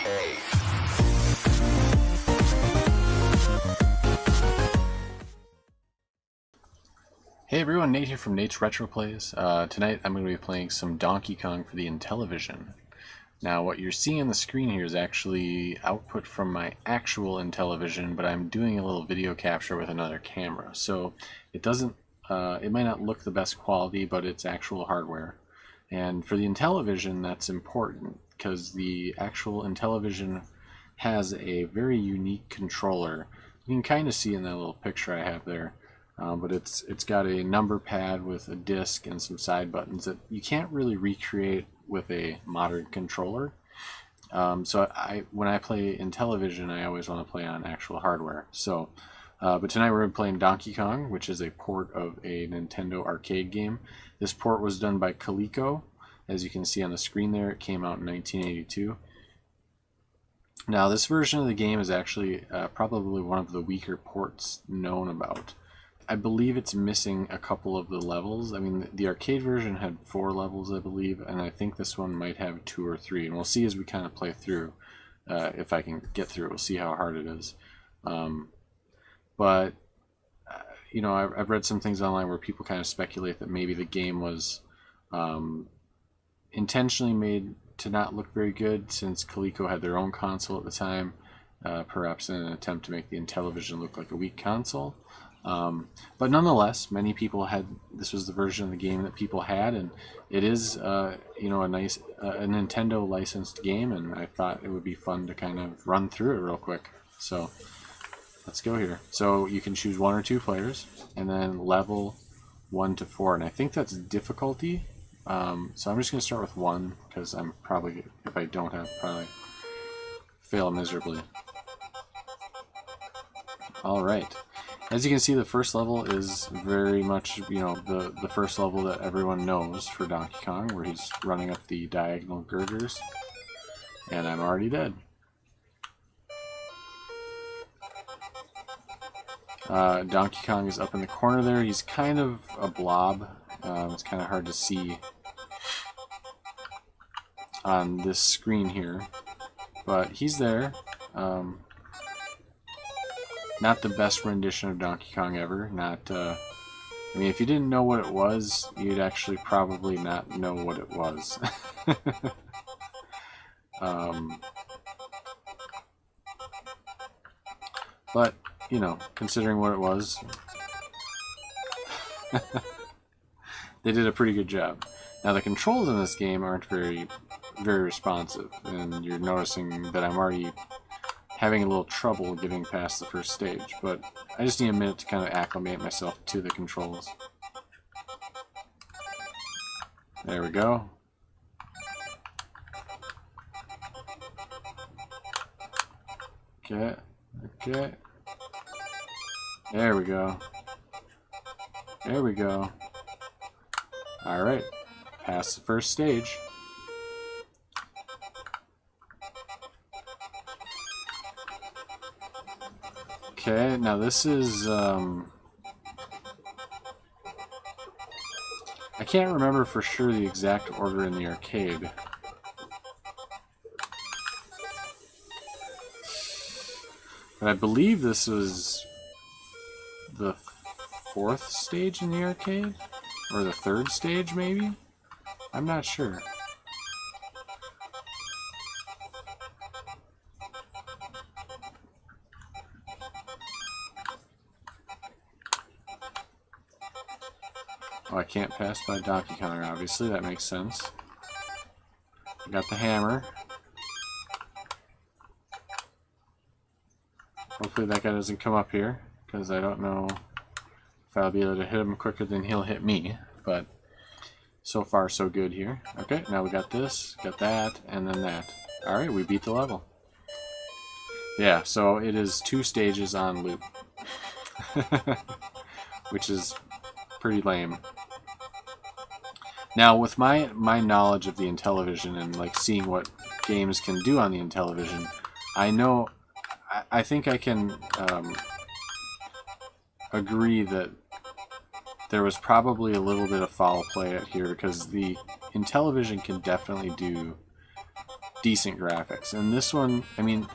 Hey everyone, Nate here from Nate's RetroPlays. Tonight I'm going to be playing some Donkey Kong for the Intellivision. Now what you're seeing on the screen here is actually output from my actual Intellivision, but I'm doing a little video capture with another camera. So it doesn't, it might not look the best quality, but it's actual hardware. And for the Intellivision that's important, because the actual Intellivision has a very unique controller. You can kind of see in that little picture I have there. But it's got a number pad with a disc and some side buttons that you can't really recreate with a modern controller. So when I play Intellivision, I always want to play on actual hardware. So, but tonight we're playing Donkey Kong, which is a port of a Nintendo arcade game. This port was done by Coleco. As you can see on the screen there, it came out in 1982. Now this version of the game is actually probably one of the weaker ports known about. I believe it's missing a couple of the levels. I mean, the arcade version had 4 levels, I believe, and I think this one might have 2 or 3. And we'll see as we kind of play through if I can get through it. We'll see how hard it is. But you know, I've read some things online where people kind of speculate that maybe the game was intentionally made to not look very good, since Coleco had their own console at the time, perhaps in an attempt to make the Intellivision look like a weak console. But nonetheless, many people had, this was the version of the game that people had, and it is, you know, a nice, a Nintendo licensed game, and I thought it would be fun to kind of run through it real quick. So, let's go here. So, you can choose 1 or 2 players, and then level 1 to 4, and I think that's difficulty. So I'm just going to start with 1, because I'm probably, if I don't have, probably fail miserably. Alright. As you can see, the first level is very much, you know, the first level that everyone knows for Donkey Kong, where he's running up the diagonal girders. And I'm already dead. Donkey Kong is up in the corner there. He's kind of a blob. It's kind of hard to see on this screen here. But he's there. Not the best rendition of Donkey Kong ever. Not, I mean, if you didn't know what it was, you'd actually probably not know what it was. But, you know, considering what it was, they did a pretty good job. Now, the controls in this game aren't very responsive, and you're noticing that I'm already having a little trouble getting past the first stage, but I just need a minute to kind of acclimate myself to the controls. There we go. Okay, okay. There we go. There we go. Alright, past the first stage. Okay, now this is, I can't remember for sure the exact order in the arcade. But I believe this was the 4th stage in the arcade? Or the 3rd stage, maybe? I'm not sure. Oh, I can't pass by Donkey Kong, obviously. That makes sense. I got the hammer. Hopefully that guy doesn't come up here, because I don't know if I'll be able to hit him quicker than he'll hit me. But so far, so good here. Okay, now we got this, got that, and then that. Alright, we beat the level. Yeah, so it is 2 stages on loop. Which is pretty lame. Now, with my knowledge of the Intellivision and like seeing what games can do on the Intellivision, I know, I think I can agree that there was probably a little bit of foul play out here, because the Intellivision can definitely do decent graphics. And this one, I mean,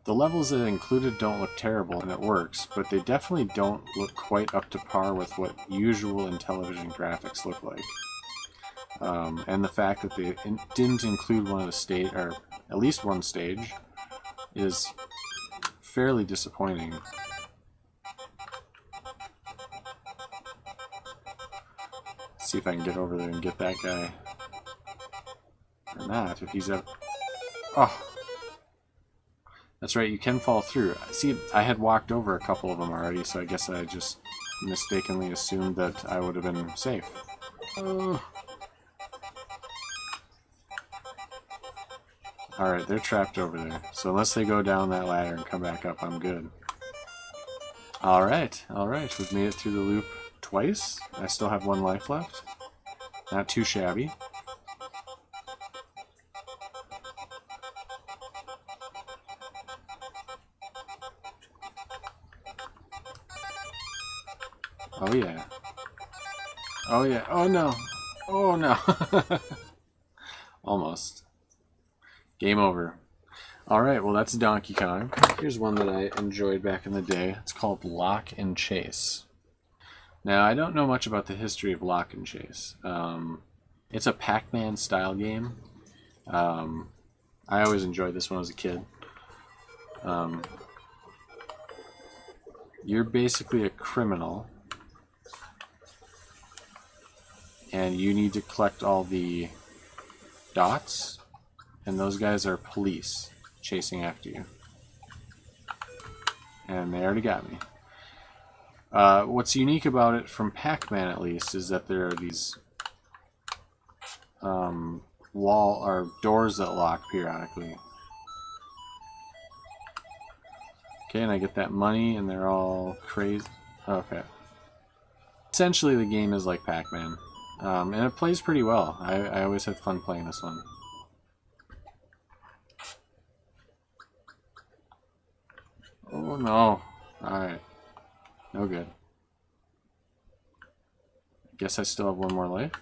the levels that it included don't look terrible, and it works, but they definitely don't look quite up to par with what usual Intellivision graphics look like. And the fact that they didn't include one of the stage, or at least one stage, is fairly disappointing. Let's see if I can get over there and get that guy. Or not, if he's up. Oh! That's right, you can fall through. See, I had walked over a couple of them already, so I guess I just mistakenly assumed that I would have been safe. Oh. Alright, they're trapped over there. So unless they go down that ladder and come back up, I'm good. Alright, we've made it through the loop twice. I still have one life left. Not too shabby. Oh yeah. Oh yeah. Oh no. Oh no. Almost. Game over. Alright, well that's Donkey Kong. Here's one that I enjoyed back in the day. It's called Lock and Chase. Now, I don't know much about the history of Lock and Chase. It's a Pac-Man style game. I always enjoyed this one as a kid. You're basically a criminal, and you need to collect all the dots, and those guys are police chasing after you. And they already got me. What's unique about it, from Pac-Man at least, is that there are these wall or doors that lock periodically. Okay, and I get that money, and they're all crazy. Okay. Essentially, the game is like Pac-Man, and it plays pretty well. I always had fun playing this one. Oh no! All right. No good. Guess I still have one more life.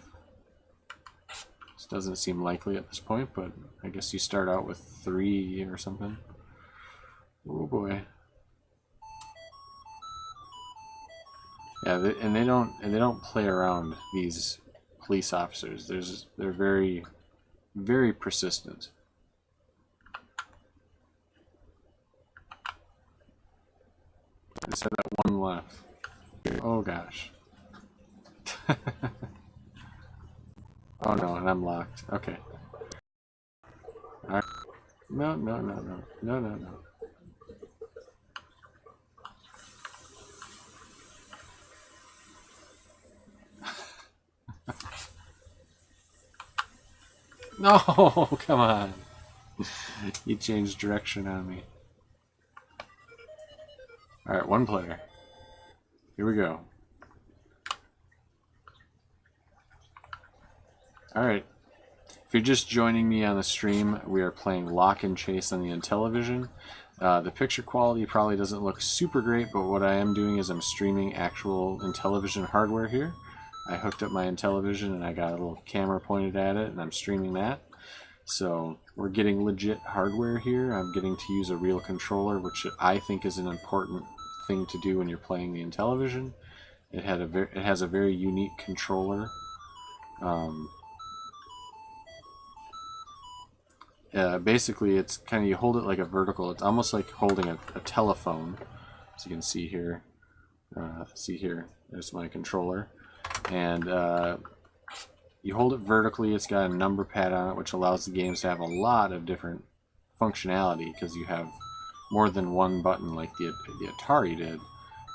This doesn't seem likely at this point, but I guess you start out with 3 or something. Oh boy. Yeah, they don't play around, these police officers. They're very, very persistent. I just had that one left. Oh gosh. Oh no, and I'm locked. Okay. Alright. No. No, come on. You changed direction on me. Alright, one player. Here we go. Alright. If you're just joining me on the stream, we are playing Lock and Chase on the Intellivision. The picture quality probably doesn't look super great, but what I am doing is I'm streaming actual Intellivision hardware here. I hooked up my Intellivision and I got a little camera pointed at it, and I'm streaming that. So we're getting legit hardware here. I'm getting to use a real controller, which I think is an important thing to do when you're playing the Intellivision. It has a very unique controller. Basically, it's kind of, you hold it like a vertical. It's almost like holding a telephone, as you can see here. See here, there's my controller, and you hold it vertically. It's got a number pad on it, which allows the games to have a lot of different functionality because you have more than one button like the Atari did.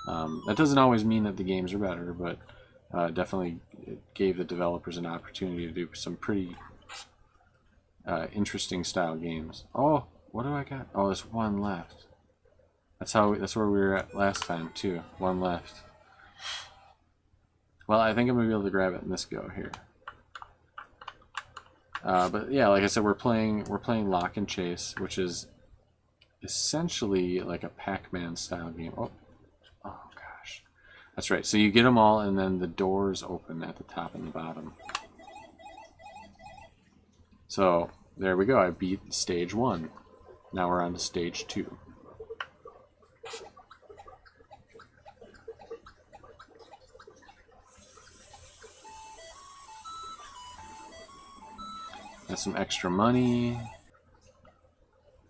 That doesn't always mean that the games are better, but definitely it gave the developers an opportunity to do some pretty interesting style games. Oh, what do I got? Oh, there's one left. That's where we were at last time too. One left. Well, I think I'm gonna be able to grab it in this go here. But yeah, like I said, we're playing Lock and Chase, which is essentially like a Pac-Man style game. Oh gosh, that's right. So you get them all, and then the doors open at the top and the bottom. So there we go. I beat stage 1. Now we're on to stage 2. Got some extra money.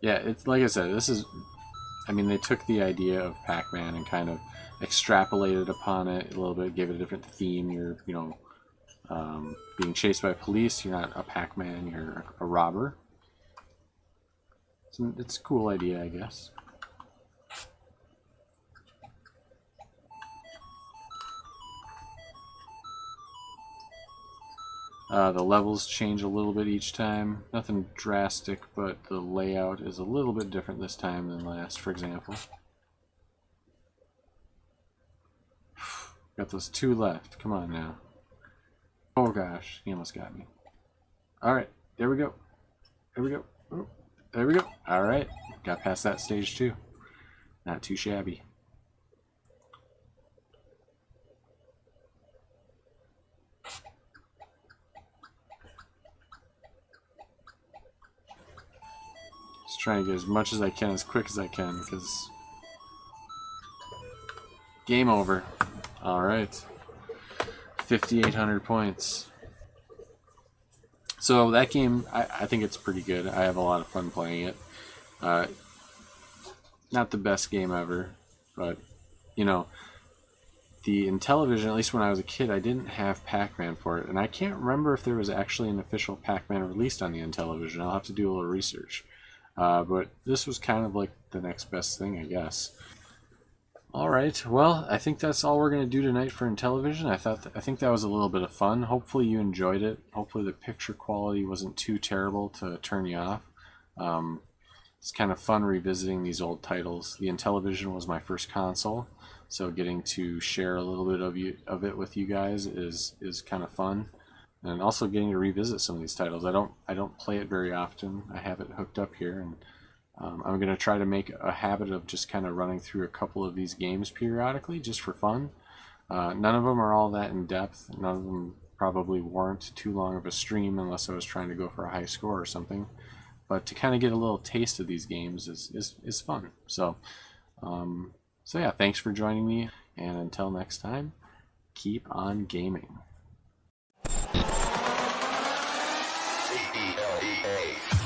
Yeah, it's like I said, this is, I mean, they took the idea of Pac-Man and kind of extrapolated upon it a little bit, gave it a different theme. You're, you know, being chased by police. You're not a Pac-Man, you're a robber. So it's a cool idea, I guess. The levels change a little bit each time. Nothing drastic, but the layout is a little bit different this time than last, for example. Got those 2 left. Come on now. Oh gosh, he almost got me. Alright, there we go. There we go. Oh, there we go. Alright, got past that stage 2. Not too shabby. Just trying to get as much as I can, as quick as I can, because game over. Alright. 5,800 points. So that game, I think it's pretty good. I have a lot of fun playing it. Not the best game ever, but, you know, the Intellivision, at least when I was a kid, I didn't have Pac-Man for it, and I can't remember if there was actually an official Pac-Man released on the Intellivision. I'll have to do a little research. But this was kind of like the next best thing, I guess. Alright, well, I think that's all we're going to do tonight for Intellivision. I think that was a little bit of fun. Hopefully you enjoyed it. Hopefully the picture quality wasn't too terrible to turn you off. It's kind of fun revisiting these old titles. The Intellivision was my first console, so getting to share a little bit of it with you guys is kind of fun. And also getting to revisit some of these titles. I don't play it very often. I have it hooked up here, and I'm going to try to make a habit of just kind of running through a couple of these games periodically, just for fun. None of them are all that in depth. None of them probably warrant too long of a stream unless I was trying to go for a high score or something. But to kind of get a little taste of these games is fun. So yeah, thanks for joining me, and until next time, keep on gaming. CELEA.